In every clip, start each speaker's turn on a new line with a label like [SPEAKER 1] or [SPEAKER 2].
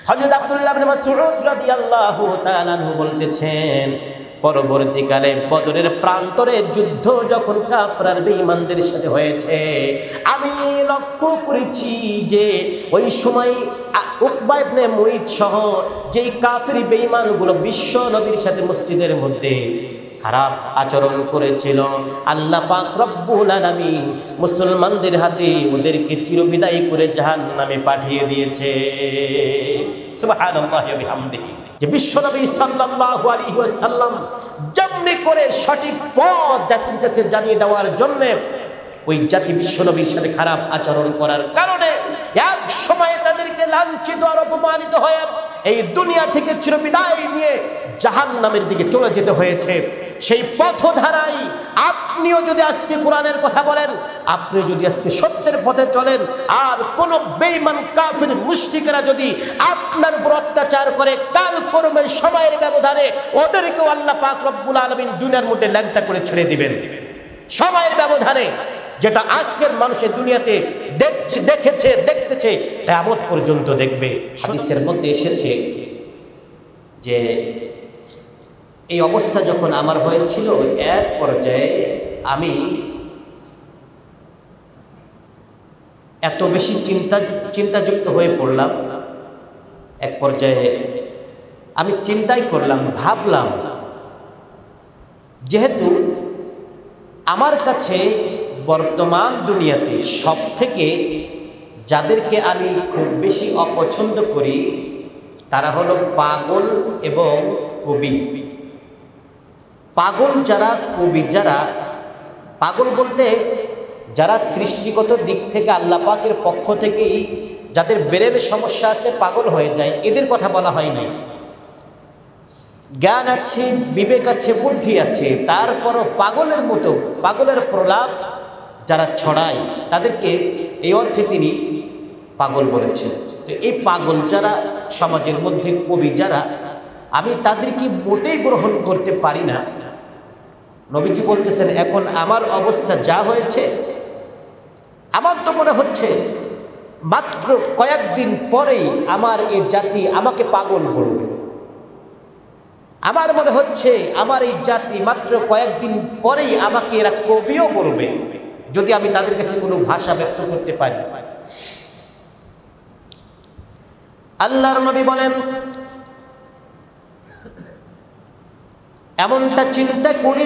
[SPEAKER 1] হযরত আব্দুল্লাহ ইবনে মাসউদ রাদিয়াল্লাহু তাআলা আনহু বলতেছেন, পরবর্তীকালে বদরের প্রান্তরে যুদ্ধ যখন কাফের আর বেঈমানদের সাথে হয়েছে, আমি লক্ষ্য করেছি যে ওই সময় উকবা ইবনে মুঈত সহ যেই কাফের বেঈমানগুলো বিশ্ব নবীর সাথে মসজিদের মধ্যে খারাপ আচরণ করেছিল, আল্লাহ পাক রব্বুল আলামিন মুসলমানদের হাতে ওদেরকে চিরবিদায় করে জাহান্নামে পাঠিয়ে দিয়েছে। সুবহানাল্লাহি ওয়া বিহামদিহি। যে বিশ্বনবী সাল্লাল্লাহু আলাইহি ওয়াসাল্লাম যেমনি করে সঠিক পথ জাতির কাছে জানিয়ে দেওয়ার জন্য ওই জাতি বিশ্বনবীর সাথে খারাপ আচরণ করার কারণে এক সময়ে তাদেরকে লাঞ্ছিত আর অপমানিত হয়ে এই দুনিয়া থেকে চিরবিদায় নিয়ে জাহান্নামের দিকে চলে যেতে হয়েছে। সেই পথধারায় আপনিও যদি আজকে কোরআনের কথা বলেন, আপনি যদি আজকে সত্যের পথে চলেন, আর কোন বেঈমান কাফির মুশরিকরা যদি আপনার উপর অত্যাচার করে, কাল করবেন সময়ের ব্যবধানে ওদেরকেও আল্লাহ পাক রব্বুল আলামিন দুনিয়ার মধ্যে ল্যাংটা করে ছেড়ে দিবেন সময়ের ব্যবধানে। যেটা আজকের মানুষের দুনিয়াতে দেখেছে, দেখতেছে, কিয়ামত পর্যন্ত দেখবে। হাদিসের মধ্যে এসেছে যে এই অবস্থা যখন আমার হয়েছিল, এক পর্যায়ে আমি এত বেশি চিন্তাযুক্ত হয়ে পড়লাম, এক পর্যায়ে আমি চিন্তাই করলাম, ভাবলাম যেহেতু আমার কাছে বর্তমান দুনিয়াতে সব থেকে যাদেরকে আমি খুব বেশি অপছন্দ করি তারা হলো পাগল এবং কবি। পাগল যারা, কবি যারা, পাগল বলতে যারা সৃষ্টিগত দিক থেকে আল্লাহ পাকের পক্ষ থেকেই যাদের ব্রেনের সমস্যা আছে পাগল হয়ে যায়, এদের কথা বলা হয় নাই। জ্ঞান আছে, বিবেক আছে, বুদ্ধি আছে, তারপরও পাগলের মতো পাগলের প্রলাপ যারা ছড়ায় তাদেরকে এই অর্থে তিনি পাগল বলেছেন। তো এই পাগল যারা সমাজের মধ্যে, কবি যারা, আমি তাদেরকে মোটেই গ্রহণ করতে পারি না। নবীজি বলতেছেন, এখন আমার অবস্থা যা হয়েছে, আমার তো মনে হচ্ছে মাত্র কয়েকদিন পরেই আমার এই জাতি আমাকে পাগল বলবে। আমার মনে হচ্ছে আমার এই জাতি মাত্র কয়েকদিন পরেই আমাকে এরা কবিও বলবে, যদি আমি তাদের কাছে কোনো ভাষা ব্যক্ত করতে পারি। আল্লাহর নবী বলেন, এমনটা চিন্তা করি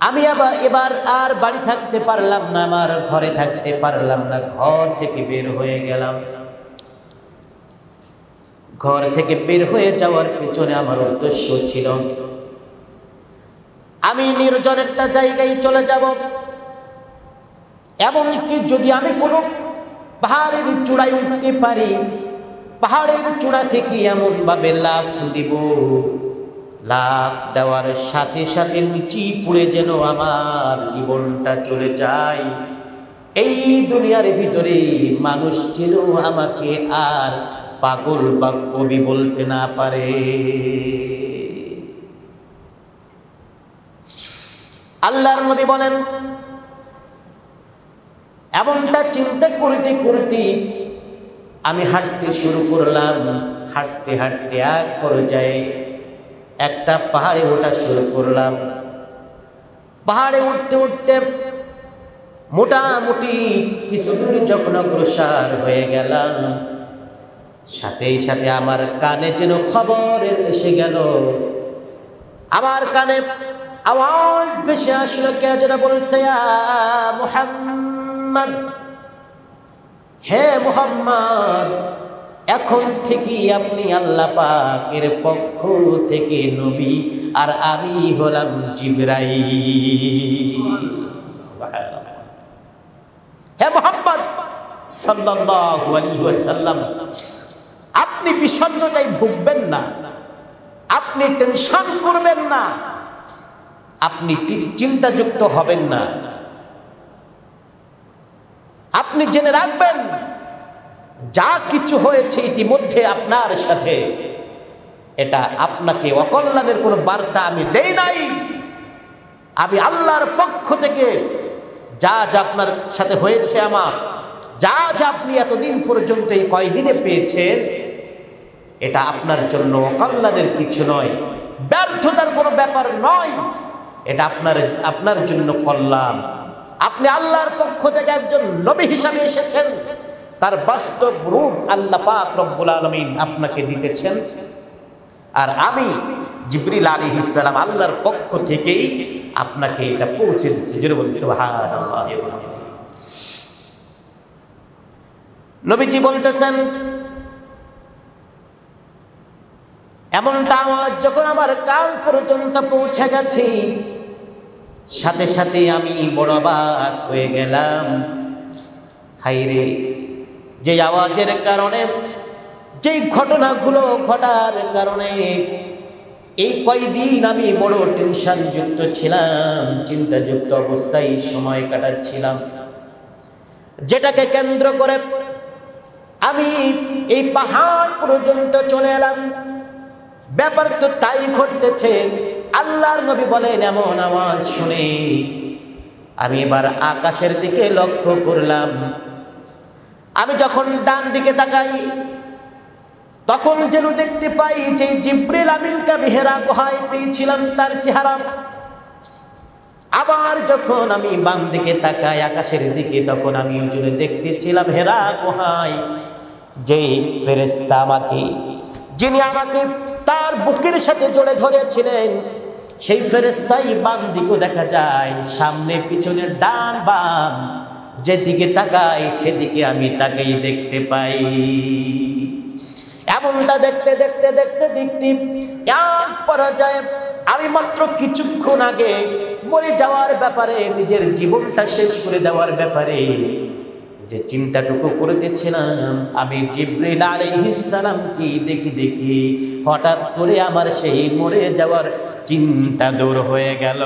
[SPEAKER 1] আমি এবার আর বাড়ি থাকতে পারলাম না, আমার ঘরে থাকতে পারলাম না, ঘর থেকে বের হয়ে গেলাম। ঘর থেকে বের হয়ে যাওয়ার পিছনে আমার উদ্দেশ্য ছিল আমি নির্জন একটা জায়গায় চলে যাব, এমনকি যদি আমি কোনো পাহাড়ের চূড়ায় উঠতে পারি, পাহাড়ের চূড়া থেকে এমন ভাবে লাফ দিব, লাফ দেওয়ার সাথে সাথে নিচে পড়ে যেন আমার জীবনটা চলে যায়। এই দুনিয়ার ভিতরে মানুষ যেন আমাকে আর পাগল বা কবি বলতে না পারে। আল্লাহর নবী বলেন, এমনটা চিন্তা করতে করতে আমি হাঁটতে শুরু করলাম। হাঁটতে হাঁটতে এক পর্যায়ে একটা পাহাড়ে ওঠা শুরু করলাম। পাহাড়ে উঠতে উঠতে মোটামুটি কিছু দূর যখন অগ্রসর হয়ে গেলাম, সাথেই সাথে আমার কানে যেন খবর এসে গেল। আমার কানে আওয়াজ ভেসে আসলো, কে যেন বলছে, মুহাম্মদ, হে মুহাম্মদ, এখন থেকে আপনি আল্লাহ পাকের পক্ষ থেকে নবী, আর আমি হলাম জিবরাইল। সুবহানাল্লাহ। হে মুহাম্মদ সাল্লাল্লাহু আলাইহি ওয়াসাল্লাম, আপনি বিষণ্ণতায় ভুগবেন না, আপনি টেনশন করবেন না, আপনি চিন্তাযুক্ত হবেন না। আপনি জেনে রাখবেন যা কিছু হয়েছে ইতিমধ্যে আপনার সাথে, এটা আপনাকে অকল্যাণের কোনো বার্তা আমি দেই নাই। আমি আল্লাহর পক্ষ থেকে যা যা আপনার সাথে হয়েছে, আমার যা যা আপনি এতদিন পর্যন্ত এই কয়দিনে পেয়েছেন, এটা আপনার জন্য কল্যাণের কিছু নয়, ব্যর্থতার কোনো ব্যাপার নয়, এটা আপনার জন্য কল্যাণ। আপনি আল্লাহর পক্ষ থেকে একজন নবী হিসাবে এসেছেন, তার বাস্তব রূপ আল্লাহ পাক রব্বুল আলামিন আপনাকে দিতেছেন। আর আমি জিবরিল আলাইহিস সালাম আল্লাহর পক্ষ থেকেই আপনাকে এটা পৌঁছে দিচ্ছি। জোরে বলি সুবহানাল্লাহ। নবীজি বলতেছেন, এমনটা আওয়াজ যখন আমার কান পর্যন্ত পৌঁছে গেছে, সাথে সাথে আমি বড় অবাক হয়ে গেলাম। হায়রে, যে আওয়াজের কারণে, যেই ঘটনাগুলো ঘটার কারণে এই কয়দিন আমি বড় টেনশন যুক্ত ছিলাম, চিন্তাযুক্ত অবস্থায় সময় কাটাচ্ছিলাম, যেটাকে কেন্দ্র করে আমি এই পাহাড় পর্যন্ত চলে এলাম। ব্যাপার তো তাই ঘটতেছে। আল্লাহর নবী বলেন, এমন আওয়াজ শুনে আমি এবার আকাশের দিকে লক্ষ্য করলাম। আমি যখন ডান দিকে তাকাই, তখন যেন দেখতে পাই যে জিবরিল আমিনকে আমি হেরা গুহায় পেয়েছিলাম তার চেহারা। আবার যখন আমি বাম দিকে তাকাই আকাশের দিকে, তখন আমি ওজনে দেখতেছিলাম হেরা গুহায় যে ফেরেশতা যিনি আমাকে তার বুকের সাথে জড়ে ধরেছিলেন, সেই ফেরেশতাই বাম দিকেও দেখা যায়, সামনে পিছনে ডান বাম যেদিকে তাকাই সেদিকে আমি তাকেই দেখতে পাই। এমনটা দেখতে দেখতে দেখতে দেখতে এক পর্যায়ে আমি মাত্র কিছুক্ষণ আগে মরে যাওয়ার ব্যাপারে, নিজের জীবনটা শেষ করে দেওয়ার ব্যাপারে যে চিন্তাটুকু করতেছিলাম, আমি জিবরিল আলাইহিস সালামকে দেখি হঠাৎ করে আমার সেই মরে যাওয়ার চিন্তা দূর হয়ে গেল।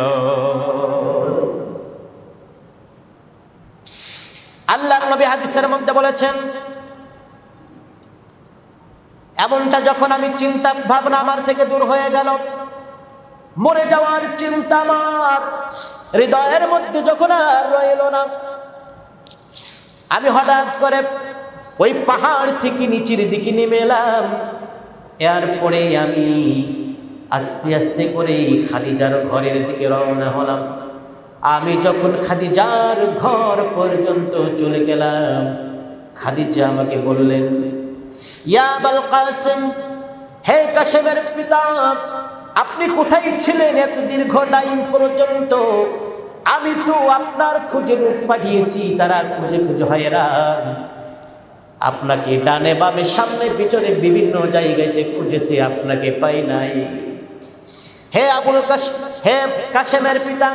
[SPEAKER 1] আল্লাহর নবী হাদিসের মধ্যে বলেছেন, এমনটা যখন আমি চিন্তা ভাবনা আমার থেকে দূর হয়ে গেল, মরে যাওয়ার চিন্তা আমার হৃদয়ের মধ্যে যখন আর রইল না, আমি হঠাৎ করে ওই পাহাড় থেকে নিচের দিকে নেমে এলাম। এরপরে আমি আস্তে আস্তে করে খাদিজার ঘরের দিকে রওনা হলাম। আমি যখন খাদিজার ঘর পর্যন্ত চলে গেলাম, খাদিজা আমাকে বললেন, ইয়া আবুল কাসিম, হে কাসেমের পিতা, আপনি কোথায় ছিলেন এত দীর্ঘ টাইম পর্যন্ত? আমি তো আপনার খুঁজে লোক পাঠিয়েছি, তারা খুঁজে খুঁজে হয়রান। আপনাকে ডানে বামে সামনে পিছনে বিভিন্ন জায়গাতে খুঁজেছি, আপনাকে পাই নাই। হে আবুল কাসেম, হে কাসেমের পিতা,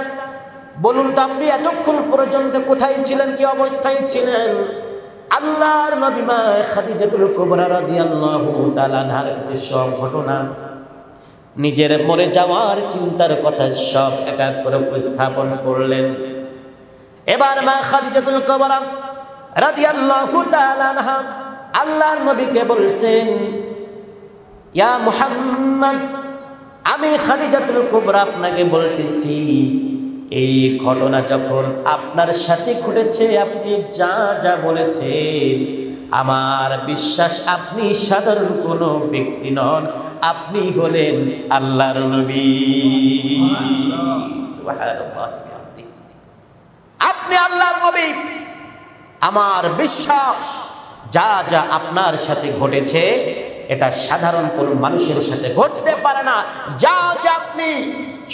[SPEAKER 1] বলুন তো আপনি এতক্ষণ পর্যন্ত কোথায় ছিলেন, কি অবস্থায় ছিলেন? আল্লাহর নবী মা খাদিজাতুল কুবরা রাদিয়াল্লাহু তাআলা আনহার কাছে সব ঘটনা, নিজের মরে যাওয়ার চিন্তার কথা সব এক এক করে উপস্থাপন করলেন। এবার মা খাদিজাতুল কুবরা রাদিয়াল্লাহু তাআলা আনহা আল্লাহর নবীকে বলছেন, ইয়া মুহাম্মদ, আমি খাদিজাতুল কুবরা আপনাকে বলতেছি, এই ঘটনা যখন আপনার সাথে ঘটেছে, আপনি যা যা বলেছেন, আমার বিশ্বাস আপনি সাধারণ কোনো ব্যক্তি নন, আপনি হলেন আল্লাহর নবী। সুবহানাল্লাহ, আপনি আল্লাহর নবী। আমার বিশ্বাস যা যা আপনার সাথে ঘটেছে, এটা সাধারণ কোনো মানুষের সাথে ঘটতে পারে না। যা যা আপনি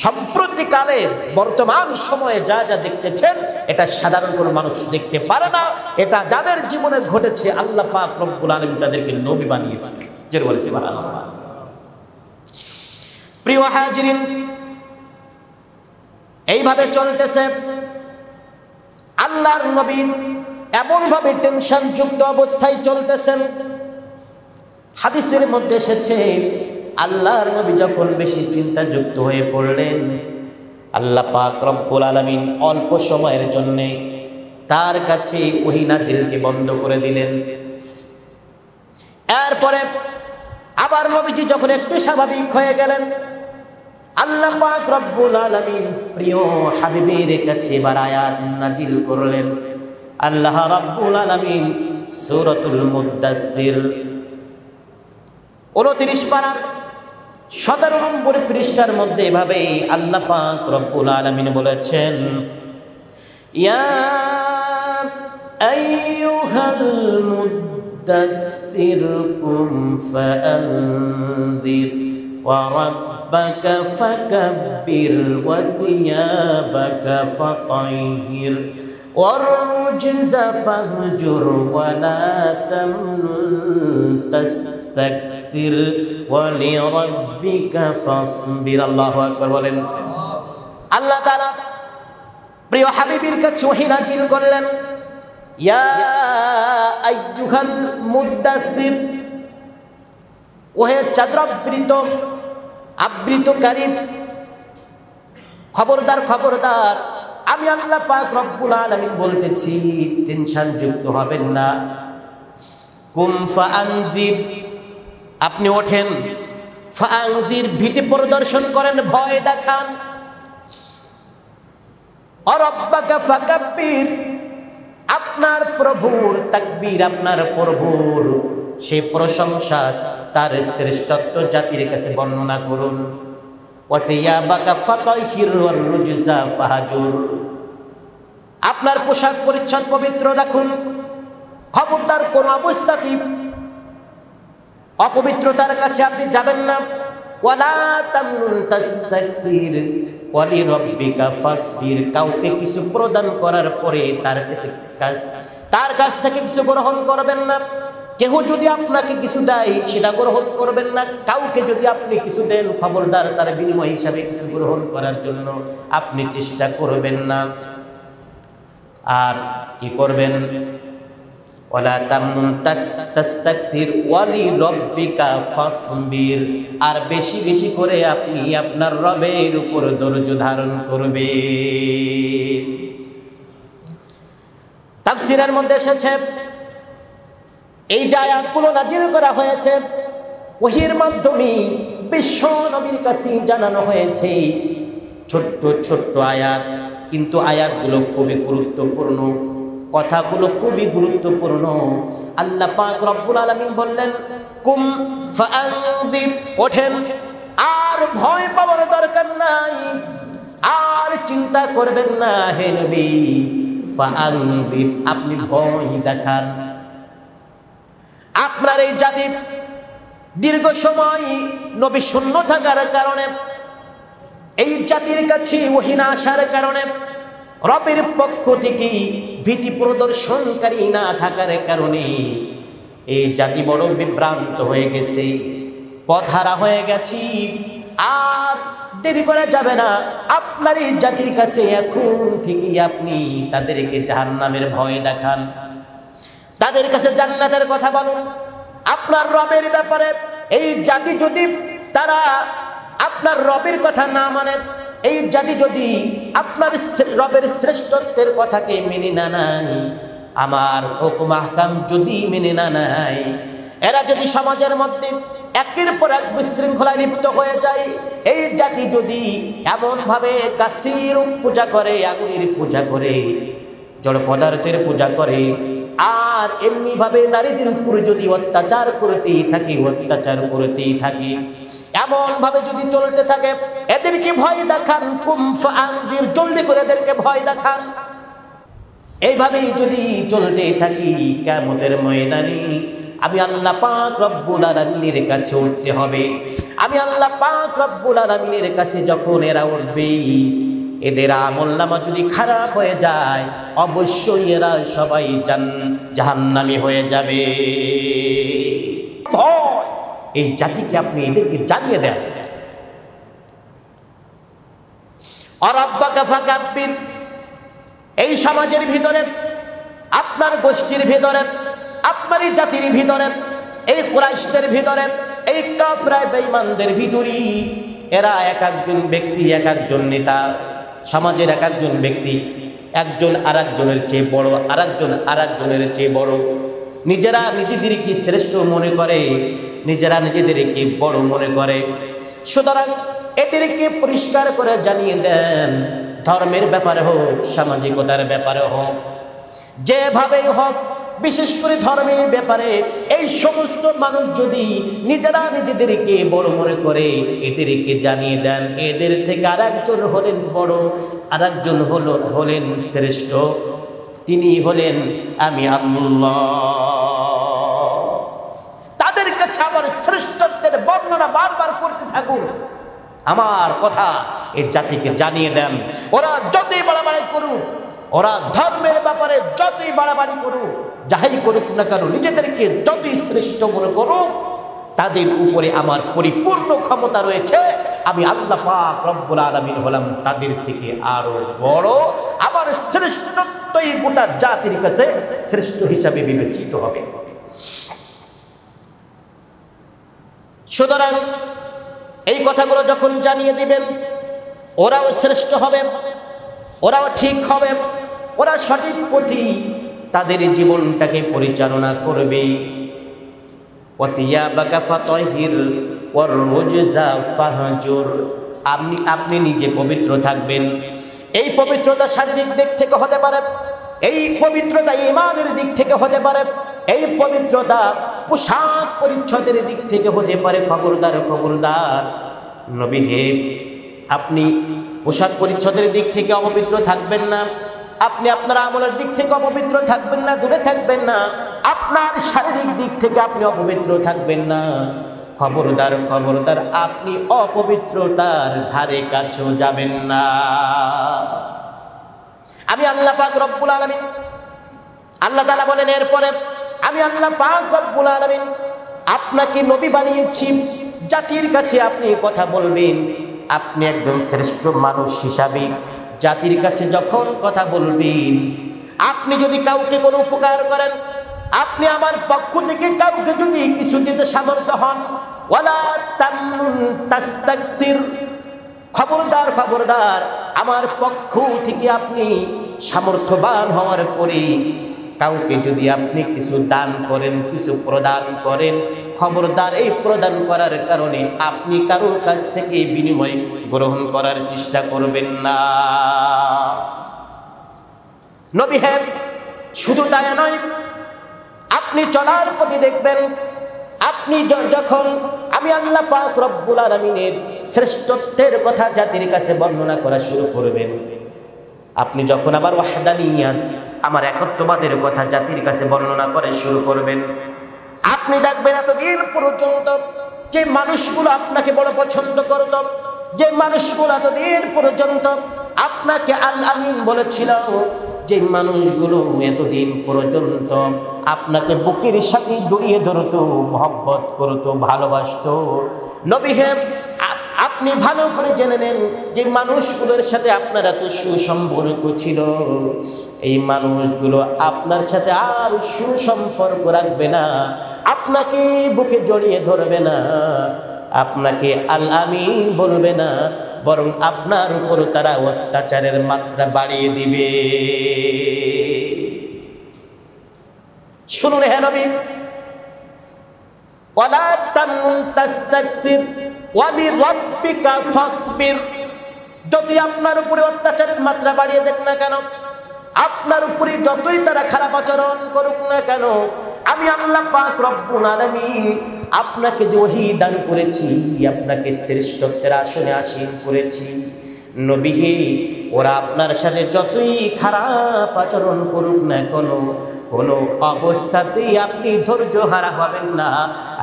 [SPEAKER 1] সম্প্রতিকালে বর্তমান সময়ে যা যা দেখতেছেন, এটা সাধারণ কোনো মানুষ দেখতে পারে না। এটা যাদের জীবনে ঘটেছে, আল্লাহ পাক রব্বুল আলামিন তাদেরকে নবী বানিয়েছে। যেটা বলেছি সুবহানাল্লাহ। প্রিয় হাজিরিন, এইভাবে চলতেছে। আল্লাহর নবী এমন ভাবে টেনশন যুক্ত অবস্থায় চলতেছেন। হাদিসের মধ্যে এসেছে, আল্লাহর নবী যখন বেশি চিন্তাযুক্ত হয়ে পড়লেন, আল্লাহ পাক রব্বুল আলামিন অল্প সময়ের জন্য তার কাছে ওহী নাজিলকে বন্ধ করে দিলেন। এরপরে আবার নবীজি যখন একটু স্বাভাবিক হয়ে গেলেন, আল্লাহ পাক রব্বুল আলামিন প্রিয় হাবিবের কাছে এবার আয়াত নাজিল করলেন। আল্লাহ রাব্বুল আলামিন সূরাতুল মুদ্দাসসির 29 পারার 17 নম্বর পৃষ্ঠার মধ্যে এভাবে আল্লাহ পাক রব্বুল আলামিন বলেছেন, ইয়া আইয়ুহাল মুদ্দাসসির কুম ফাআনযির ওয়া রাব্বাকা ফাকাব্বির ওয়া সিয়াবাকা ফাতাহহির والرجز فاهجر ولا تمنن تستكثر ولربك فاصبر আল্লাহু আকবার বলেন। আল্লাহ তাআলা প্রিয় হাবিবের কাছে ওহী নাযিল করলেন, ইয়া আইয়ুহাল মুদ্দাসসির, ওহে চাদরাবৃত আবৃতকারী, খবরদার খবরদার, আমি আল্লাহ পাক রব্বুল আলামিন বলতেছি, টেনশন যুক্ত হবেন না। কুম ফাআনজির, আপনি ওঠেন, ফাআনজির, ভীতি প্রদর্শন করেন, ভয় দেখান। রব্বাকা ফাকাব্বির, আপনার প্রভুর তাকবীর, আপনার প্রভুর সেই প্রশংসা, তার শ্রেষ্ঠত্ব জাতির কাছে বর্ণনা করুন। আপনার পোশাক পরিচ্ছদ পবিত্র রাখুন, খবরদার কোন অবস্থাতেই অপবিত্রতার কাছে আপনি যাবেন না। ওয়ালা তামনুন তাস্তাকসির ওয়ালিরাব্বিকা ফাসবির, কাউকে কিছু প্রদান করার পরে তার কাছ থেকে কিছু গ্রহণ করবেন না। কেহ যদি আপনাকে কিছু দেয় সেটা গ্রহণ করবেন না। কাউকে যদি আপনি কিছু দেন, খবরদার তার বিনিময় হিসাবে কিছু গ্রহণ করার জন্য আপনি চেষ্টা করবেন না। আর কি করবেন? ওয়ালা তামনুন তাস্তাকসির ওয়ালিরাব্বিকা ফাসবির, আর বেশি বেশি করে আপনি আপনার রবের উপর ধৈর্য ধারণ করবেন। তাফসীরের মধ্যে এসেছে, এই যে আয়াতগুলো নাজিল করা হয়েছে ওহীর মাধ্যমে বিশ্ব নবীর কাছে জানানো হয়েছে। ছোট্ট ছোট্ট আয়াত, কিন্তু আয়াতগুলো খুবই গুরুত্বপূর্ণ, কথাগুলো খুবই গুরুত্বপূর্ণ। আল্লাহ পাক রব্বুল আলামিন বললেন, কুম ফাআনযির, ওঠেন, আর ভয় পাওয়ার দরকার নাই, আর চিন্তা করবেন না হে নবী। ফাআনযির, আপনি ভয় দেখান। আপনার এই জাতি দীর্ঘ সময় নবী শূন্য থাকার কারণে, এই জাতির কাছে ওহী না আসার কারণে, রবের পক্ষ থেকে ভীতি প্রদর্শনকারী না থাকার কারণে এই জাতি বড় বিভ্রান্ত হয়ে গেছে, পথহারা হয়ে গেছি। আর দেরি করা যাবে না, আপনার এই জাতির কাছে এখন থেকে আপনি তাদেরকে জাহান্নামের ভয় দেখান, তাদের কাছে জান্নাতের কথা বলুন। আপনার রবের ব্যাপারে এই জাতি যদি তারা আপনার রবের কথা না মানে, এই জাতি যদি আপনার রবের শ্রেষ্ঠত্বের কথাকে মেনে না নেয়, আমার হুকুম আহকাম যদি মেনে না নেয়, এরা যদি সমাজের মধ্যে একের পর এক বিশৃঙ্খলায় লিপ্ত হয়ে যায়, এই জাতি যদি এমনভাবে গাছের পূজা করে, আগুনের পূজা করে, জড় পদার্থের পূজা করে, আর এমনি ভাবে নারীদের উপরে যদি অত্যাচার করতেই থাকে, এমন ভাবে যদি চলতে থাকে, এদেরকে ভয় দেখান। কুম ফাআনযির, জলদি করে এদেরকে ভয় দেখান। এইভাবেই যদি চলতে থাকি, কিয়ামতের ময়দানে আমি আল্লাহ পাক রব্বুল আলামিনের কাছে উঠতে হবে। আমি আল্লাহ পাক রব্বুল আলামিনের কাছে যখন এরা উঠবে, এদের আমলনামা যদি খারাপ হয়ে যায়, অবশ্যই এরা সবাই জাহান্নামী হয়ে যাবে। ভয়, এই জাতিকে আপনি এদেরকে জানিয়ে দেন। রব্বাকা ফাকাব্বির, এই সমাজের ভিতরে, আপনার গোষ্ঠীর ভিতরে, আপনার এই জাতির ভিতরে, এই কুরাইশদের ভিতরে, এই কাফের বেঈমানদের ভিতরে, এরা এক একজন ব্যক্তি, এক একজন নেতা, সমাজের এক একজন ব্যক্তি একজন আরেকজনের চেয়ে বড়, আরেকজন আরেকজনের চেয়ে বড়, নিজেরা নিজেদেরকে শ্রেষ্ঠ মনে করে, নিজেরা নিজেদেরকে বড় মনে করে। সুতরাং এদেরকে পরিষ্কার করে জানিয়ে দেন, ধর্মের ব্যাপারে হোক, সামাজিকতার ব্যাপারে হোক, যেভাবেই হোক, বিশেষ করে ধর্মের ব্যাপারে এই সমস্ত মানুষ যদি নিজেরা নিজেদেরকে বড় মনে করে, এদেরকে জানিয়ে দেন এদের থেকে আরেকজন হলেন বড়, আরেকজন হলেন শ্রেষ্ঠ, তিনি হলেন আমি আল্লাহ। তাদের কাছে আমার শ্রেষ্ঠত্বের বর্ণনা বারবার করতে থাকুন। আমার কথা এই জাতিকে জানিয়ে দেন, ওরা যতই বাড়াবাড়ি করুক, ওরা ধর্মের ব্যাপারে যতই বাড়াবাড়ি করুক, যাই করুক না কেন, নিজেদেরকে যতই শ্রেষ্ঠ মনে করুক, তাদের উপরে আমার পরিপূর্ণ ক্ষমতা রয়েছে। আমি আল্লাহ পাক রব্বুল আলামিন হলাম তাদের থেকে আরো বড়। আমার শ্রেষ্ঠত্বই গোটা জাতির কাছে শ্রেষ্ঠ হিসাবে বিবেচিত হবে। সুতরাং এই কথাগুলো যখন জানিয়ে দিবেন, ওরাও শ্রেষ্ঠ হবে, ওরাও ঠিক হবে, ওরা সঠিক পথে তাদের জীবনটাকে পরিচালনা করবে। আপনি নিজে পবিত্র থাকবেন। এই পবিত্রতা শারীরিক দিক থেকে হতে পারে, এই পবিত্রতা ঈমানের দিক থেকে হতে পারে, এই পবিত্রতা পোশাক পরিচ্ছদের দিক থেকে হতে পারে। খবরদার খবরদার, নবী হে, আপনি পোশাক পরিচ্ছদের দিক থেকে অপবিত্র থাকবেন না, আপনি আপনার আমলের দিক থেকে অপবিত্র থাকবেন না, দূরে থাকবেন না, আপনার শারীরিক দিক থেকে আপনি অপবিত্র থাকবেন না। খবরদার খবরদার, আপনি অপবিত্রতার ধারে কাছেও যাবেন না। আমি আল্লাহ পাক রব্বুল আলামিন, আল্লাহ তাআলা বলেন এরপরে, আমি আল্লাহ পাক রব্বুল আলামিন আপনাকে নবী বানিয়েছি, জাতির কাছে আপনি কথা বলবেন। আপনি একদম শ্রেষ্ঠ মানুষ হিসাবে জাতির কাছে যখন কথা বলবেন, আপনি যদি কাউকে কোনো উপকার করেন, আপনি আমার পক্ষ থেকে কাউকে যদি কিছু দিতে সামর্থ্য হন, ওয়ালা তামনুন তাস্তাকসির, খবরদার খবরদার, আমার পক্ষ থেকে আপনি সামর্থ্যবান হওয়ার পরে কাউকে যদি আপনি কিছু দান করেন, কিছু প্রদান করেন, খবরদার এই প্রদান করার কারণে আপনি কারোর কাছ থেকে বিনিময় গ্রহণ করার চেষ্টা করবেন না। নবী হে, শুধু তাই নয়, আপনি চলার পথে দেখবেন, আপনি যখন আমি আল্লাহ পাক রব্বুল আলামিনের শ্রেষ্ঠত্বের কথা জাতির কাছে বর্ণনা করা শুরু করবেন, আপনি যখন আবার ওয়াহদানিয়াত, আমার একত্ববাদের কথা জাতির কাছে বর্ণনা করে শুরু করবেন, আপনি দেখবেন এতদিন পর্যন্ত যে মানুষগুলো আপনাকে বড় পছন্দ করত, যে মানুষগুলো এতদিন পর্যন্ত আপনাকে আল আমিন বলেছিল, যে মানুষগুলো এতদিন পর্যন্ত আপনাকে বুকের সাথে জড়িয়ে ধরত, মহব্বত করত, ভালোবাসত, নবী হে, আপনি ভালো করে জেনে নেন যে মানুষগুলোর সাথে আপনার এত সুসম্পর্ক ছিল, এই মানুষগুলো আপনার সাথে আর সুসম্পর্ক রাখবে না, আপনাকে বুকে জড়িয়ে ধরবে না, আপনাকে আল আমিন বলবে না, বরং আপনার উপর তারা অত্যাচারের মাত্রা বাড়িয়ে দিবে। শুনুন হে নবী, ওয়ালা তামনুন তাস্তাকসির ওয়ালিরাব্বিকা ফাসবির, যতই আপনার উপরে অত্যাচারের মাত্রা বাড়িয়ে দেখ না কেন, আপনার উপরে যতই তারা খারাপ আচরণ করুক না কেন, আমি আল্লাহ পাক রব্বুল আলামিন আপনাকে যে ওহী দান করেছি, আপনাকে শ্রেষ্ঠত্বের আসনে আসীন করেছি, নবী হে, ওরা আপনার সাথে যতই খারাপ আচরণ করুক না কেন, কোনো অবস্থাতেই আপনি ধৈর্য হারা হবেন না।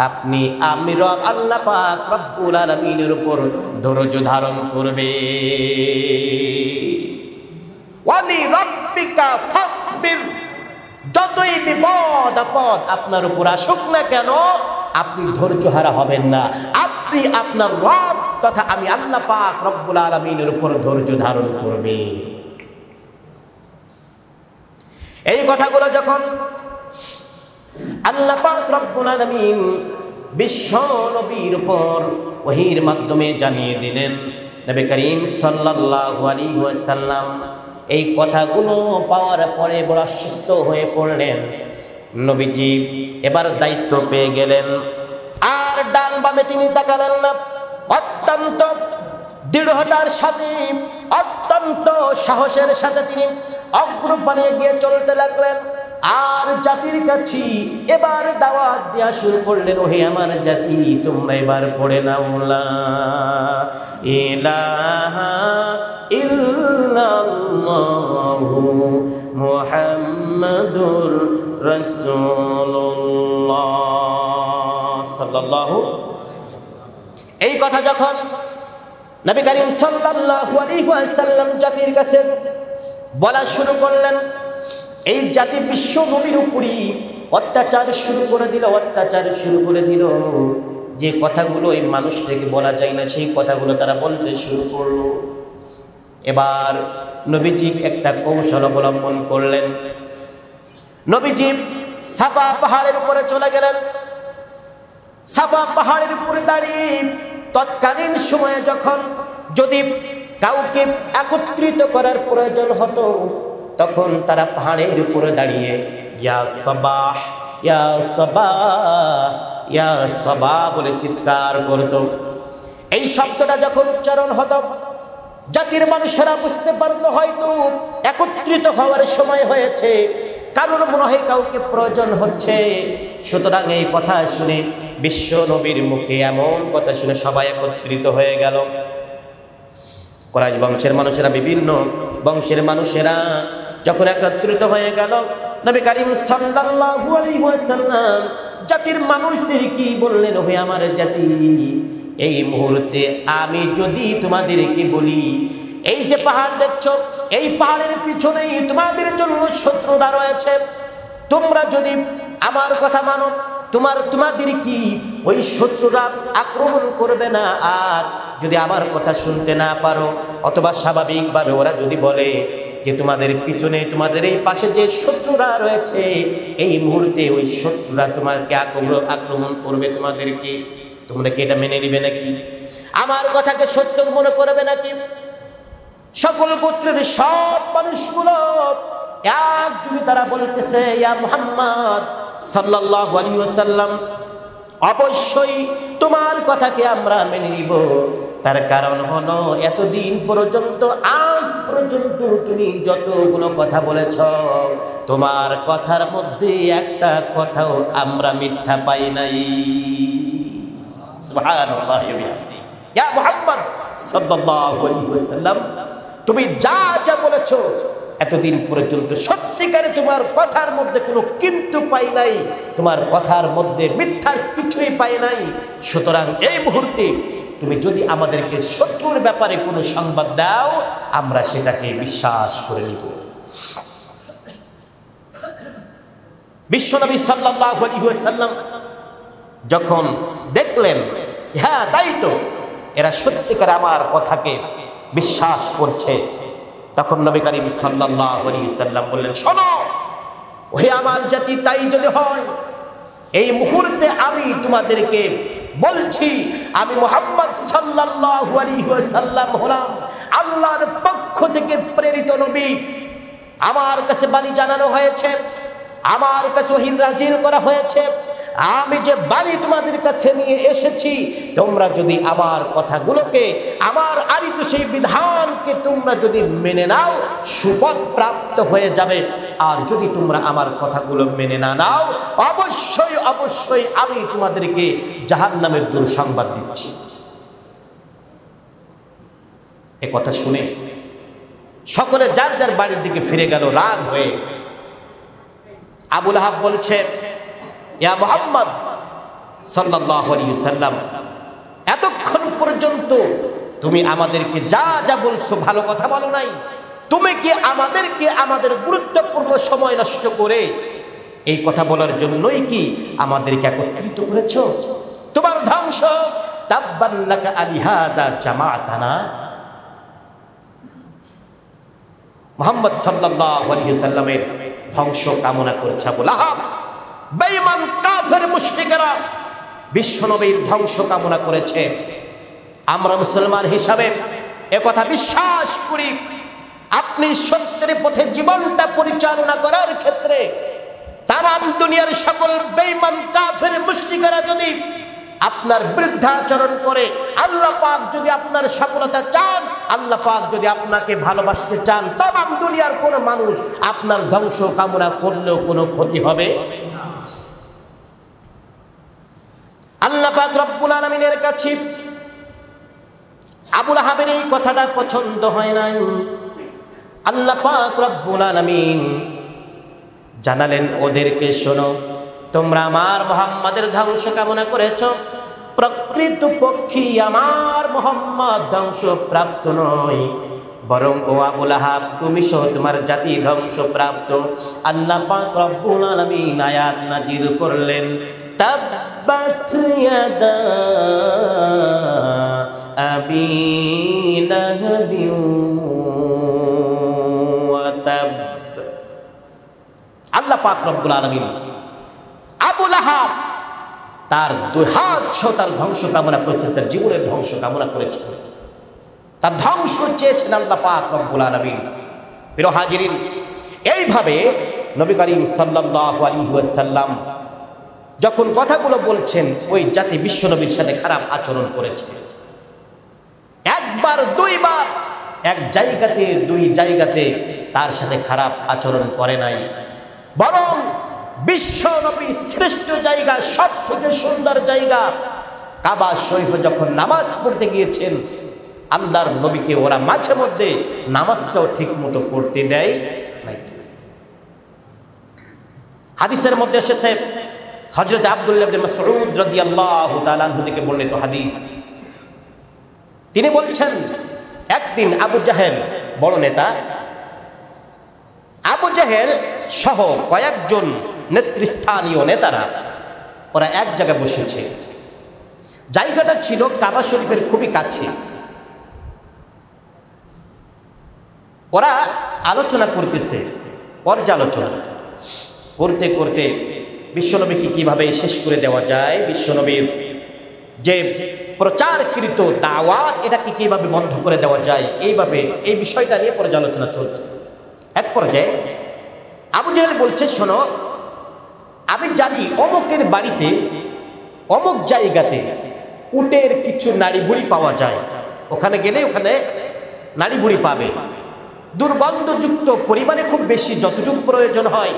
[SPEAKER 1] আপনি আমি আল্লাহ পাক রব্বুল আলামিনের উপর ধৈর্য ধারণ করবে। ওয়ালি রাব্বিকা ফাসবির, যতই বিপদ আপদ আপনার উপর আসুক না কেন, আপনি ধৈর্য হারা হবেন না। আপনি আপনার রব তথা আমি আল্লাহ পাক রব্বুল আলামিনের উপর ধৈর্য ধারণ করবে। এই কথাগুলো যখন আল্লাহ পাক রব্বুল আলামিন বিশ্ব নবীর উপর ওহীর মাধ্যমে জানিয়ে দিলেন, নবী করিম সাল্লাল্লাহু আলাইহি ওয়াসাল্লাম এই কথাগুলো পাওয়ার পরে বড় অসুস্থ হয়ে পড়লেন। নবীজি এবার দায়িত্ব পেয়ে গেলেন, আর ডান বামে তিনি তাকালেন না। অত্যন্ত দৃঢ়তার সাথে, অত্যন্ত সাহসের সাথে তিনি অগ্রপানে এগিয়ে চলতে লাগলেন। আর জাতির কাছে এবার দাওয়াত দেওয়া শুরু করলেন, ওহে আমার জাতি, তোমরা এবার পড়ে নাও লা ইলাহা ইল্লাল্লাহু মুহাম্মাদুর রাসূলুল্লাহ সাল্লাল্লাহু। এই কথা যখন নবী করিম সাল্লাল্লাহু আলাইহি ওয়াসাল্লাম জাতির কাছে বলা শুরু করলেন, এই জাতি বিশ্ব নবীর উপরই অত্যাচার শুরু করে দিল। যে কথাগুলো এই মানুষটাকে বলা যায় না, সেই কথাগুলো তারা বলতে শুরু করলো। এবার নবীজি একটা কৌশল অবলম্বন করলেন। নবীজি সাফা পাহাড়ের উপরে চলে গেলেন। সাফা পাহাড়ের উপরে দাঁড়িয়ে তৎকালীন সময়ে যখন যদি কাউকে একত্রিত করার প্রয়োজন হতো, তখন তারা পাহাড়ের উপরে দাঁড়িয়ে ইয়া সাবাহ ইয়া সাবাহ ইয়া সাবাহ বলে চিৎকার করত। এই শব্দটা যখন উচ্চারণ হতো, জাতির মানুষেরা বুঝতে পারতো হয়তো একত্রিত হওয়ার সময় হয়েছে, কারোর মনে হয় কাউকে প্রয়োজন হচ্ছে। সুতরাং এই কথা শুনে, বিশ্ব নবীর মুখে এমন কথা শুনে সবাই একত্রিত হয়ে গেল। কুরাইশ বংশের মানুষেরা, বিভিন্ন বংশের মানুষেরা যখন একত্রিত হয়ে গেল, নবী করিম সাল্লাল্লাহু আলাইহি ওয়াসাল্লাম জাতির মানুষদের কি বললেন, ওহে আমার জাতি, এই মুহূর্তে আমি যদি তোমাদেরকে বলি, এই যে পাহাড় দেখছো, এই পাহাড়ের পিছনেই তোমাদের জন্য শত্রুরা রয়েছে। তোমরা যদি আমার কথা মানো, তোমাদের কি ওই শত্রুরা আক্রমণ করবে না। আর যদি আমার কথা শুনতে না পারো, অথবা স্বাভাবিকভাবে ওরা যদি বলে যে তোমাদের পিছনে, তোমাদের এই পাশে যে শত্রুরা রয়েছে, এই মুহূর্তে ওই শত্রুরা তোমাকে আক্রমণ করবে, তোমাদেরকে, তোমরা কি এটা মেনে নিবে নাকি? আমার কথাকে সত্য মনে করবে নাকি? সকল গোত্রের সব মানুষগুলো একযোগে তারা বলতেছে, ইয়া মুহাম্মদ সাল্লাল্লাহু আলাইহি ওয়াসাল্লাম, অবশ্যই তোমার কথাকে আমরা মেনে নিব। তার কারণ হলো, এতদিন পর্যন্ত, আজ পর্যন্ত তুমি যতগুলো কথা বলেছ, তোমার কথার মধ্যে একটা কথাও আমরা মিথ্যা পাই নাই। সুবহানাল্লাহ। ইয়া মুহাম্মদ সাল্লাল্লাহু আলাইহি ওয়াসাল্লাম, তুমি যা যা বলেছো এতদিন পর্যন্ত সত্যিকারে তোমার কথার মধ্যে কোনো কিন্তু পাই নাই, তোমার কথার মধ্যে মিথ্যার কিছুই পাই নাই। সুতরাং এই মুহূর্তে তুমি যদি আমাদেরকে শত্রুর ব্যাপারে কোনো সংবাদ দাও, আমরা সেটাকে বিশ্বাস করে নিব। বিশ্বনবী সাল্লাল্লাহু আলাইহি ওয়াসাল্লাম যখন দেখলেন, হ্যাঁ তাই তো, এরা সত্যিকার আমার কথাকে বিশ্বাস করছে, তখন নবী করিম সাল্লাল্লাহু আলাইহি ওয়াসাল্লাম বললেন, শোনো ওহে আমার জাতি, তাই যদি হয়, এই মুহূর্তে আমি তোমাদেরকে বলছি, আমি মুহাম্মদ সাল্লাল্লাহু আলাইহি ওয়াসাল্লাম হলাম আল্লাহর পক্ষ থেকে প্রেরিত নবী। আমার কাছে বাণী জানানো হয়েছে, আমার কাছে ওহী নাযিল করা হয়েছে। আমি যে বাণী তোমাদের কাছে নিয়ে এসেছি, তোমরা যদি আমার কথাগুলোকে, আমার আনিত সেই বিধানকে তোমরা যদি মেনে নাও, সুপথ প্রাপ্ত হয়ে যাবে। আর যদি তোমরা আমার কথাগুলো মেনে না নাও, অবশ্যই অবশ্যই আমি তোমাদেরকে জাহান্নামের দুঃসংবাদ দিচ্ছি। এ কথা শুনে সকলে যার যার বাড়ির দিকে ফিরে গেল রাগ হয়ে। আবু লাহাব বলছে, ইয়া মুহাম্মদ সাল্লাল্লাহু আলাইহি ওয়াসাল্লাম, এতক্ষণ পর্যন্ত তুমি আমাদেরকে যা যা বলছো ভালো কথা বলো নাই, তুমি কি আমাদেরকে আমাদের গুরুত্বপূর্ণ সময় নষ্ট করে এই কথা বলার জন্যই কি আমাদেরকে একত্রিত করেছো? তোমার ধ্বংস, তাব্বান লাকা আলিহাযা জামাআতানা। মুহাম্মদ সাল্লাল্লাহু আলাইহি ওয়াসাল্লামের ধ্বংস কামনা করছে আবু লাহাব। বেঈমান কাফের মুশরিকরা বিশ্বনবীর ধ্বংস কামনা করেছে। আমরা মুসলমান হিসাবে একথা বিশ্বাস করি, আপনি সত্যের পথে জীবনটা পরিচালনা করার ক্ষেত্রে তামাম দুনিয়ার সকল বেঈমান কাফের মুশরিকরা যদি আপনার বিরুদ্ধাচরণ করে, আল্লাহ পাক যদি আপনার সফলতা চান, আল্লাহ পাক যদি আপনাকে ভালোবাসতে চান, তাম দুনিয়ার কোনো মানুষ আপনার ধ্বংস কামনা করলেও কোনো ক্ষতি হবে। আল্লাহ পাক রব্বুল আলামিনের কাছে আবু লাহাবের এই কথাটা পছন্দ হয় নাই। আল্লাহ পাক রব্বুল আলামিন জানালেন ওদেরকে, শোনো, তোমরা আমার মুহাম্মাদের ধ্বংস কামনা করেছো, প্রকৃত পক্ষে আমার মুহাম্মদ ধ্বংসপ্রাপ্ত নয়, বরং ও আবু লাহাব তুমি সহ তোমার জাতি ধ্বংসপ্রাপ্ত। আল্লাহ পাক রব্বুল আলামিন আয়াত নাজিল করলেন, তাব্বাত ইয়াদা আবি লাহাবিন ওয়া তাব। আল্লাহ পাক রব্বুল আলামিন আবু লাহাব তার দুই হাত সহ তার ধ্বংস কামনা করেছেন, তার জীবনের ধ্বংস কামনা করেছেন, তার ধ্বংস চেয়েছেন আল্লাহ পাক রব্বুল আলামিন। প্রিয় হাজিরিন, এইভাবে নবী করিম সাল্লাল্লাহু আলাইহি ওয়াসাল্লাম যখন কথাগুলো বলছেন, ওই জাতি বিশ্ব নবীর সাথে খারাপ আচরণ করেছে। একবার দুইবার, এক জায়গাতে দুই জায়গাতে তার সাথে খারাপ আচরণ করে নাই, বরং বিশ্ব নবী শ্রেষ্ঠ জায়গা, সব থেকে সুন্দর জায়গা কাবা শরীফে যখন নামাজ পড়তে গিয়েছেন, আল্লাহর নবীকে ওরা মাঝে মধ্যে নামাজটাও ঠিক মতো পড়তে দেয় নাই। হাদিসের মধ্যে এসেছে, হযরত আব্দুল্লাহ ইবনে মাসউদ রাদিয়াল্লাহু তাআলা আনহু থেকে বর্ণিত হাদিস, তিনি বলছেন, একদিন আবু জাহেল, বড় নেতা, আবু জাহেল সহ কয়েকজন নেতৃস্থানীয় নেতারা ওরা এক জায়গায় বসেছে। জায়গাটা ছিল কাবা শরীফের খুবই কাছে। ওরা আলোচনা করতেছে, পর্যালোচনা করতে করতে বিশ্বনবীকে কিভাবে শেষ করে দেওয়া যায়, বিশ্বনবীর যে প্রচারকৃত দাওয়াত এটাকে কিভাবে বন্ধ করে দেওয়া যায়, এইভাবে এই বিষয়টা নিয়ে পর্যালোচনা চলছে। এক পর্যায়ে আবু জাহেল বলছে, শোনো, আমি জানি অমুকের বাড়িতে অমুক জায়গাতে উটের কিছু নাড়ি বুড়ি পাওয়া যায়, ওখানে গেলে ওখানে নাড়ি বুড়ি পাবে, দুর্গন্ধযুক্ত, পরিমাণে খুব বেশি, যতটুকু প্রয়োজন হয়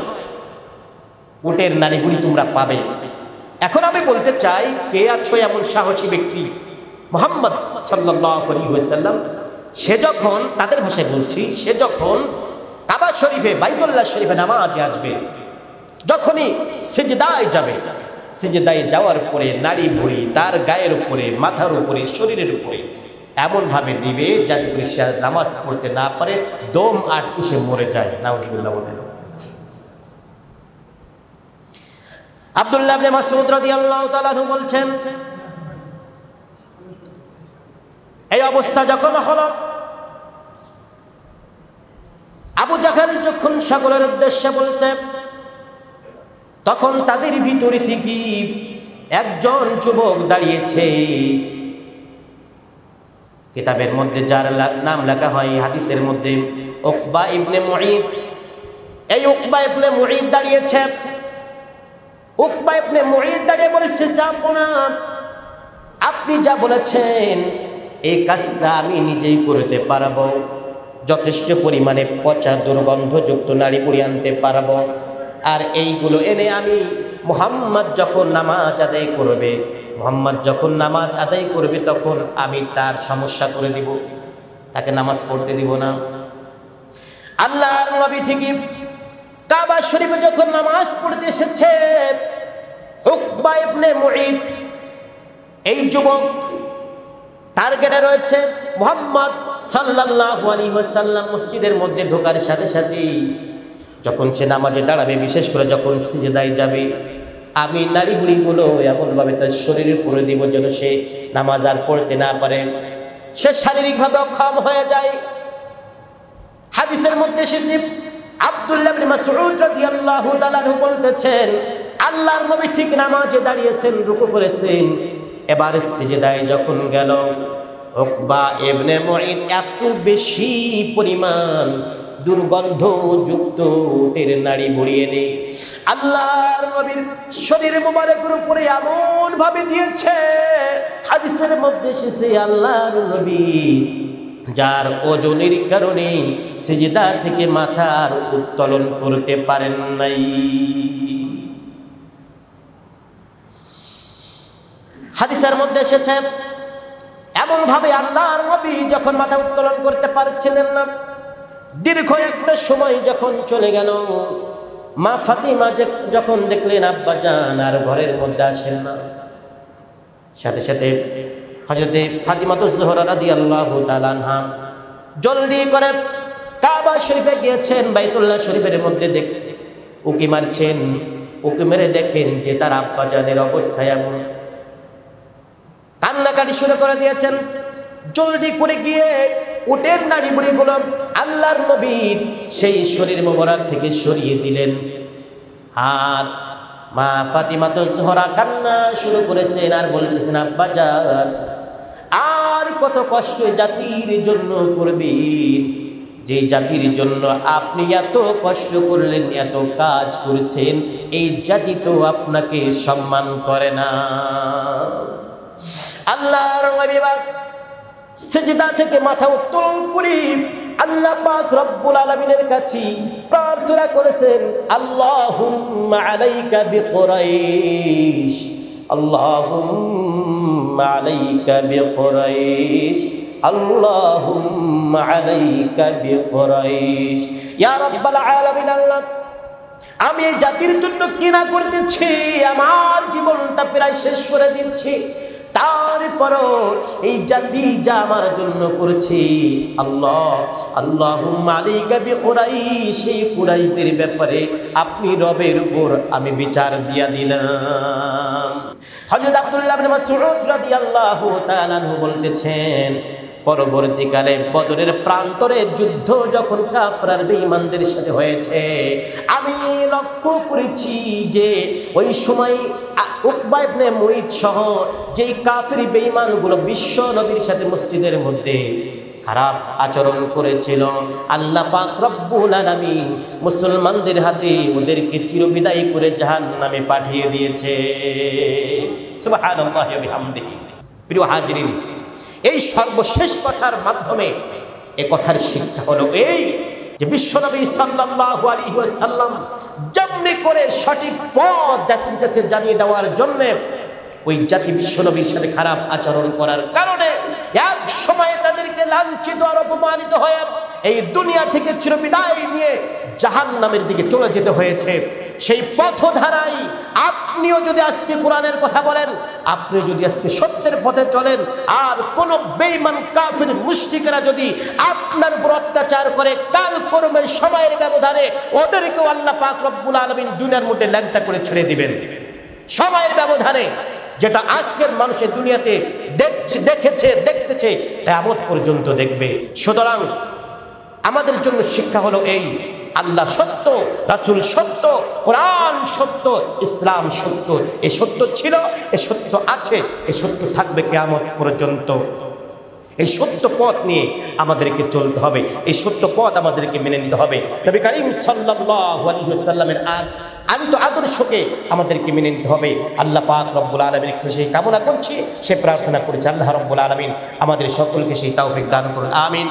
[SPEAKER 1] উটের নাড়ি বুড়ি তোমরা পাবে। এখন আমি বলতে চাই, কে আছো এমন সাহসী ব্যক্তি? মুহাম্মদ সাল্লাল্লাহু আলাইহি ওয়াসাল্লাম সে যখন, তাদের ভাষায় বলছি, সে যখন কাবা শরীফে, বাইতুল্লাহ শরীফে নামাজে আসবে, যখনই সিজদায় যাবে, সিজদায় যাওয়ার পরে নাড়ি ভুড়ি তার গায়ের উপরে, মাথার উপরে, শরীরের উপরে এমনভাবে দিবে যাতে করে সে নামাজ পড়তে না পারে, দম আটকে সে মরে যায়। নাউজুবিল্লাহ বলেন। আব্দুল্লাহ ইবনে মাসউদ রাদিয়াল্লাহু তাআলা আনহু বলছেন, এই অবস্থা যখন হলো, আবু জাহেল যখন সকলের উদ্দেশ্যে বলছে, তখন তাদের ভিতরে থেকে একজন যুবক দাঁড়িয়েছে, কিতাবের মধ্যে যার নাম লেখা হয়, হাদিসের মধ্যে উকবা ইবনে মুঈদ। এই উকবা ইবনে মুঈদ দাঁড়িয়েছে। উকবা ইবনে মুঈদ দাঁড়িয়ে বলছে, যাবো না, আপনি যা বলেছেন এই কাজটা আমি নিজেই করতে পারবো, যথেষ্ট পরিমাণে পচা দুর্গন্ধযুক্ত নাড়ি বুড়ি আনতে পারবো, আর এইগুলো এনে আমি মুহাম্মদ যখন নামাজ আদায় করবে, মুহাম্মদ যখন নামাজ আদায় করবে তখন আমি তার সমস্যা করে দিব, তাকে নামাজ পড়তে দিব না। আল্লাহর নবী ঠিকই কাবা শরীফে যখন নামাজ পড়তে এসেছে, উকবা ইবনে মুঈদ এই যুবক টার্গেটে রয়েছে। মুহাম্মদ সাল্লাল্লাহু আলাইহি ওয়াসাল্লাম মসজিদের মধ্যে ঢোকার সাথে সাথেই যখন সে নামাজে দাঁড়াবে, বিশেষ করে যখন সিজদায় যাবে, আমি নাড়ি বুড়িগুলো এমনভাবে তার শরীরে পরে দিব যেন সে নামাজ আর পড়তে না পারে, সে শারীরিকভাবে অক্ষম হয়ে যায়। হাদিসের মধ্যে এসেছে, আব্দুল্লাহ ইবনে মাসউদ রাদিয়াল্লাহু তাআলা বলতেছেন, আল্লাহর নবী ঠিক নামাজে দাঁড়িয়েছেন, রুকু করেছেন, এবার সিজদায় যখন গেল, উকবা ইবনে মুঈদ এত বেশি পরিমাণ দুর্গন্ধযুক্ত উটের নাড়ি বুড়িয়ে নেই আল্লাহর নবীর শরীর মোবারকের উপরে এমন ভাবে দিয়েছে, হাদিসের মধ্যে এসেছে আল্লাহর নবী যার ওজনের কারণে সিজদা থেকে মাথার উত্তোলন করতে পারেন নাই। হাদিসের মধ্যে এসেছে এমন ভাবে আল্লাহর নবী যখন মাথা উত্তোলন করতে পারছিলেন না, দীর্ঘ একটা সময় যখন চলে গেল, মা ফাতিমা যখন দেখলেন আব্বা জান আর ঘরের মধ্যে আসেন না, সাথে সাথে হযরতে ফাতিমাতুজ জোহরা রাদিয়াল্লাহু তাআলা আনহা জলদি করে কাবা শরীফে গিয়েছেন, বাইতুল্লাহ শরীফের মধ্যে উকি মারছেন। উকি মেরে দেখেন যে তার আব্বা জানের অবস্থা এমন, কান্নাকাটি শুরু করে দিয়েছেন। জলদি করে গিয়ে উটের নাড়ি বুড়িগুলো আল্লাহর নবীর সেই শরীর মোবারক থেকে সরিয়ে দিলেন। আর মা ফাতিমাতুজ জোহরা কান্না শুরু করেছেন আর বলতেছেন, আব্বা জান আর কত কষ্ট জাতির জন্য করবেন, যে জাতির জন্য আপনি এত কষ্ট করলেন, এত কাজ করেছেন, এই জাতি তো আপনাকে সম্মান করে না। আল্লাহর নবী সিজদা থেকে মাথা উত্তোলন করে আল্লাহ পাক রব্বুল আলামিনের কাছে প্রার্থনা করেছেন, আল্লাহুম্মা আলাইকা বিকুরাইশ, আল্লাহুম্মা আলাইকা বিকুরাইশ, আল্লাহুম্মা আলাইকা বিকুরাইশ। ইয়া রাব্বাল আলামিন, আল্লাহ আমি এই জাতির জন্য কি না করতেছি, আমার জীবনটা প্রায় শেষ করে দিচ্ছি, তারপরও এই জাতি যা আমার জন্য করেছে, আল্লাহ আল্লাহুম্মা আলাইকা বিকুরাইশ, এই কুরাইশদের ব্যাপারে আপনি রবের উপর আমি বিচার দিয়া দিলাম। হযরত আব্দুল্লাহ ইবনে মাসউদ রাদিয়াল্লাহু তাআলা আনহু বলতেছেন, পরবর্তীকালে বদরের প্রান্তরে যুদ্ধ যখন কাফের আর বেঈমানদের সাথে হয়েছে, আমি লক্ষ্য করেছি যে ওই সময় উকবা ইবনে মুঈত সহ যেই কাফের বেঈমানগুলো বিশ্ব নবীর সাথে মসজিদের মধ্যে খারাপ আচরণ করেছিল, আল্লাহ পাক রব্বুল আলামিন মুসলমানদের হাতে ওদেরকে চিরবিদায় করে জাহান্নামে পাঠিয়ে দিয়েছে। সুবহানাল্লাহি ওয়া বিহামদিহি। প্রিয় হাজিরিন, এই সর্বশেষ কথার মাধ্যমে এ কথার শিক্ষা হলো এই যে বিশ্বনবী সাল্লাল্লাহু আলাইহি ওয়াসাল্লাম যেমনি করে সঠিক পথ জাতির কাছে জানিয়ে দেওয়ার জন্য ওই জাতি বিশ্বনবীর সাথে খারাপ আচরণ করার কারণে এক সময় তাদেরকে লাঞ্ছিত আর অপমানিত হয়ে এই দুনিয়া থেকে চিরবিদায় নিয়ে জাহান্নামের দিকে চলে যেতে হয়েছে। সেই পথধারায় আপনিও যদি আজকে কোরআনের কথা বলেন, আপনি যদি আজকে সত্যের পথে চলেন, আর কোন বেঈমান কাফির মুশরিকরা যদি আপনার উপর অত্যাচার করে, কাল করবেন সময়ের ব্যবধানে ওদেরকেও আল্লাহ পাক রব্বুল আলামিন দুনিয়ার মধ্যে ল্যাংটা করে ছেড়ে দিবেন সময়ের ব্যবধানে, যেটা আজকের মানুষের দুনিয়াতে দেখতেছে কিয়ামত পর্যন্ত দেখবে। সুতরাং আমাদের জন্য শিক্ষা হলো এই, আল্লাহ সত্য, রাসূল সত্য, কোরআন সত্য, ইসলাম সত্য। এই সত্য ছিল, এই সত্য আছে, এই সত্য থাকবে কিয়ামত পর্যন্ত। এই সত্য পথ নিয়ে আমাদেরকে চলতে হবে, এই সত্য পথ আমাদেরকে মেনে নিতে হবে। নবী করিম সাল্লাল্লাহু আলাইহি ওয়াসাল্লামের আদর্শকে আমাদেরকে মেনে নিতে হবে। আল্লাহ পাক রব্বুল আলামিনের কাছে সেই কামনা করছি, সে প্রার্থনা করছি, আল্লাহ রব্বুল আলামিন আমাদের সকলকে সেই তৌফিক দান করুন, আমিন।